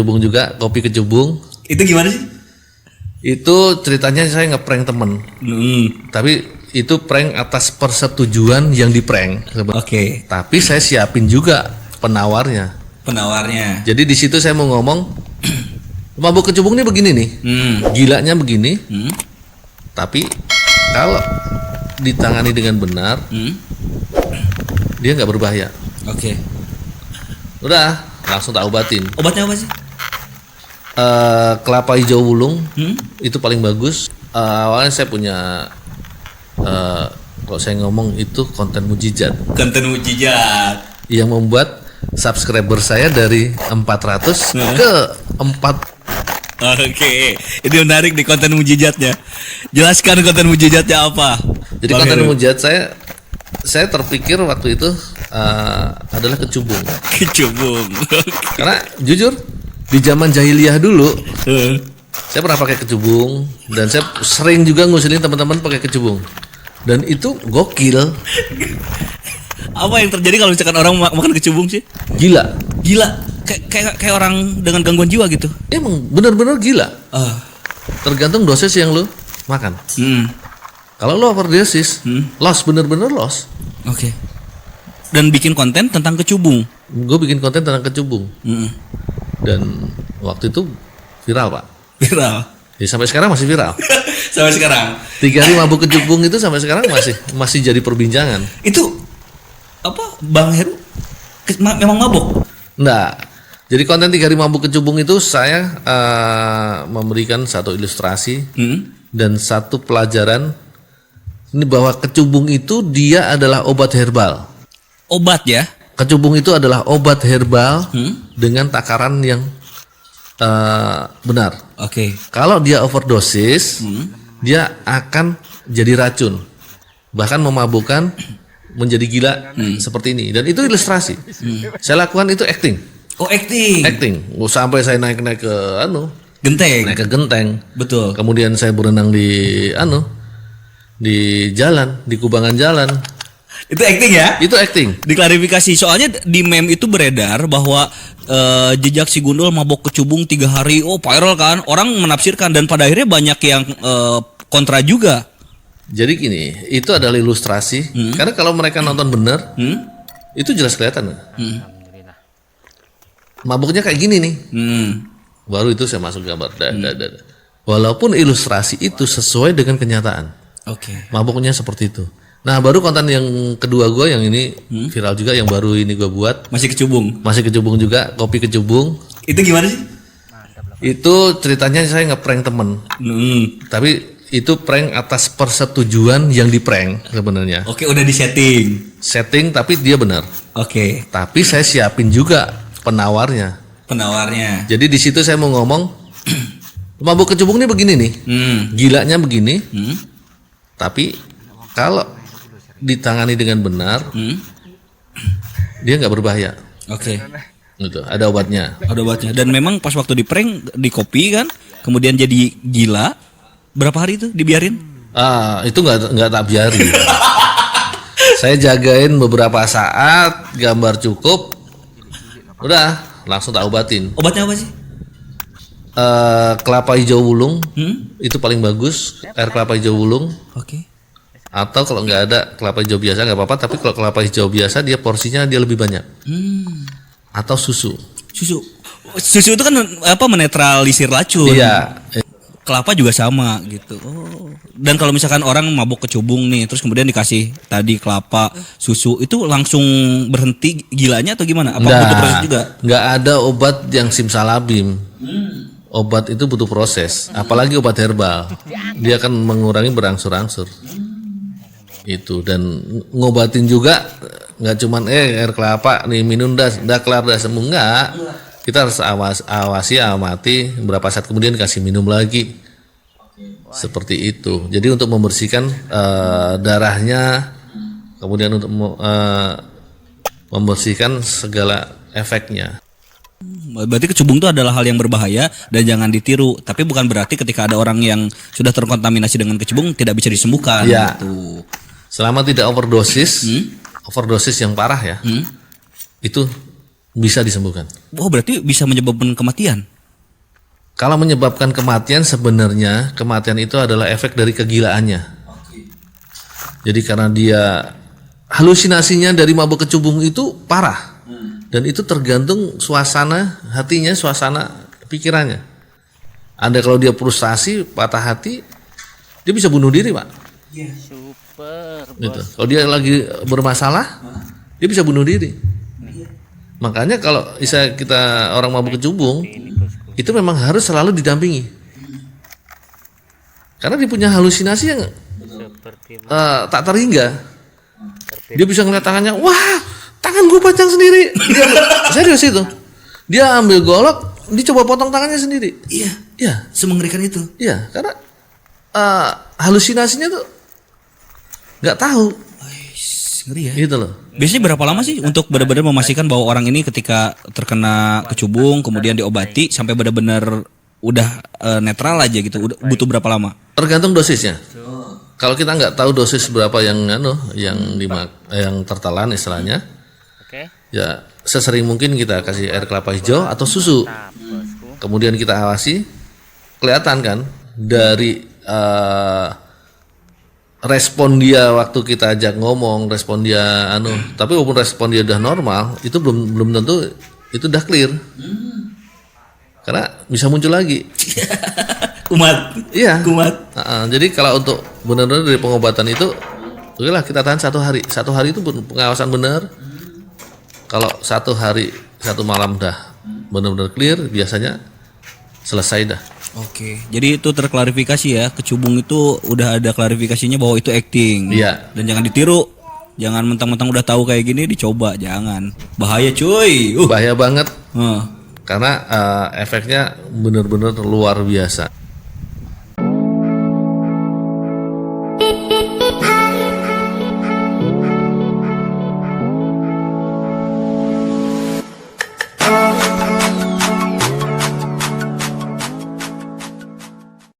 kecubung juga, kopi kecubung. Itu gimana sih? Itu ceritanya saya ngeprank temen. Tapi itu prank atas persetujuan yang di-prank. Oke. Tapi saya siapin juga penawarnya. Jadi di situ saya mau ngomong, mabuk kecubung ini begini nih, gilanya begini. Tapi kalau ditangani dengan benar, dia nggak berbahaya. Oke. Udah, langsung tak obatin. Obatnya apa sih? Kelapa hijau wulung itu paling bagus. Awalnya saya punya kalau saya ngomong itu konten mujizat yang membuat subscriber saya dari 400 ke 4. Oke, ini menarik di konten mujizatnya. Jelaskan konten mujizatnya apa? Jadi Bang konten Heru. mujizat saya terpikir waktu itu adalah kecubung. Kecubung. Karena jujur di zaman jahiliyah dulu saya pernah pakai kecubung dan saya sering juga ngusilin teman-teman pakai kecubung. Dan itu gokil. Apa yang terjadi kalau misalkan orang makan kecubung sih? Gila. Kayak orang dengan gangguan jiwa gitu. Emang benar-benar gila. Tergantung dosis yang lu makan. Kalau lu overdosis, loss, bener-bener loss. Oke. Dan bikin konten tentang kecubung. Gue bikin konten tentang kecubung. Dan waktu itu viral, Pak. Viral. Ya, sampai sekarang masih viral. Sampai sekarang. 3 hari mabuk kecubung itu sampai sekarang masih jadi perbincangan. Itu apa, Bang Heru? Memang mabuk? Enggak. Jadi konten 3 hari mabuk kecubung itu saya memberikan satu ilustrasi dan satu pelajaran ini bahwa kecubung itu dia adalah obat herbal. Obat ya? Kecubung itu adalah obat herbal dengan takaran yang benar. Oke. Kalau dia overdosis, dia akan jadi racun, bahkan memabukkan, menjadi gila seperti ini. Dan itu ilustrasi. Saya lakukan itu acting. Oh, acting. Sampai saya naik ke Genteng. naik ke genteng. Betul. Kemudian saya berenang di jalan, di kubangan jalan. Itu acting ya? Itu acting. Diklarifikasi, soalnya di meme itu beredar bahwa jejak si Gundul mabok kecubung 3 hari, viral kan, orang menafsirkan dan pada akhirnya banyak yang kontra juga. Jadi gini, itu adalah ilustrasi. Karena kalau mereka nonton bener, itu jelas kelihatan. Mabuknya kayak gini nih. Baru itu saya masuk gambar. Walaupun ilustrasi itu sesuai dengan kenyataan. Oke. Mabuknya seperti itu. Nah, baru konten yang kedua gue yang ini viral juga, yang baru ini gue buat. Masih kecubung. Masih kecubung juga, kopi kecubung. Itu gimana sih? Itu ceritanya saya ngeprank temen. Tapi itu prank atas persetujuan yang di-prank sebenarnya. Oke, udah disetting. Setting tapi dia benar. Oke. Tapi saya siapin juga penawarnya. Jadi di situ saya mau ngomong, mabuk kecubung ini begini nih. Gilanya begini. Tapi kalau ditangani dengan benar, dia nggak berbahaya. Oke. Gitu. Ada obatnya. Dan memang pas waktu di prank di kopi kan, kemudian jadi gila. Berapa hari itu dibiarin? Itu nggak tak biarin. Saya jagain beberapa saat, gambar cukup, udah langsung tak obatin. Obatnya apa sih? Kelapa hijau wulung itu paling bagus. Air kelapa hijau wulung. Oke. Atau kalau nggak ada kelapa hijau biasa nggak apa-apa. Tapi kalau kelapa hijau biasa dia porsinya dia lebih banyak. Atau susu. Susu itu kan apa, menetralisir racun. Iya. Kelapa juga sama gitu. Dan kalau misalkan orang mabuk kecubung nih, terus kemudian dikasih tadi kelapa, susu, itu langsung berhenti gilanya atau gimana? Apa butuh proses juga? Nggak ada obat yang simsalabim. Obat itu butuh proses, apalagi obat herbal. Dia akan mengurangi berangsur-angsur. Itu, dan ngobatin juga nggak cuman air kelapa nih minum dah kelar dah sembuh, enggak. Kita harus amati beberapa saat kemudian kasih minum lagi. Seperti itu. Jadi untuk membersihkan darahnya, kemudian untuk membersihkan segala efeknya. Berarti kecubung itu adalah hal yang berbahaya dan jangan ditiru. Tapi bukan berarti ketika ada orang yang sudah terkontaminasi dengan kecubung tidak bisa disembuhkan. Ya. Gitu. Selama tidak overdosis, overdosis yang parah ya, itu bisa disembuhkan. Oh, berarti bisa menyebabkan kematian? Kalau menyebabkan kematian, sebenarnya kematian itu adalah efek dari kegilaannya. Jadi karena dia halusinasinya dari mabuk kecubung itu parah. Dan itu tergantung suasana hatinya, suasana pikirannya. Ada kalau dia frustasi, patah hati, dia bisa bunuh diri, Pak. Super. Gitu. Kalau dia lagi bermasalah, dia bisa bunuh diri. Makanya kalau kita orang mabuk kecubung, itu memang harus selalu didampingi. Karena dia punya halusinasi yang tak terhingga. Dia bisa ngeliat tangannya, wah, tangan gue panjang sendiri. Dia serius itu. Dia ambil golok, dia coba potong tangannya sendiri. Iya, Iya, semengerikan itu. iya, karena halusinasinya tuh nggak tahu, Ngeri ya. gitu loh. Biasanya berapa lama sih untuk benar-benar memastikan bahwa orang ini ketika terkena kecubung kemudian diobati sampai benar-benar udah netral aja gitu? Butuh berapa lama? Tergantung dosisnya. Kalau kita nggak tahu dosis berapa yang tertelan istilahnya, Oke. ya sesering mungkin kita kasih air kelapa hijau atau susu. Kemudian kita awasi, kelihatan kan dari respon dia waktu kita ajak ngomong, respon dia tapi walaupun respon dia udah normal, itu belum tentu itu udah clear. Karena bisa muncul lagi. Kumat. Iya. Kumat. Jadi kalau untuk benar-benar dari pengobatan itu, oke lah kita tahan 1 hari. 1 hari itu pengawasan benar. Kalau 1 hari 1 malam dah benar-benar clear, biasanya selesai dah. Oke, jadi itu terklarifikasi ya, kecubung itu udah ada klarifikasinya bahwa itu acting. Iya. Dan jangan ditiru, jangan mentang-mentang udah tahu kayak gini dicoba, jangan. Bahaya cuy. Bahaya banget Huh. karena efeknya benar-benar luar biasa.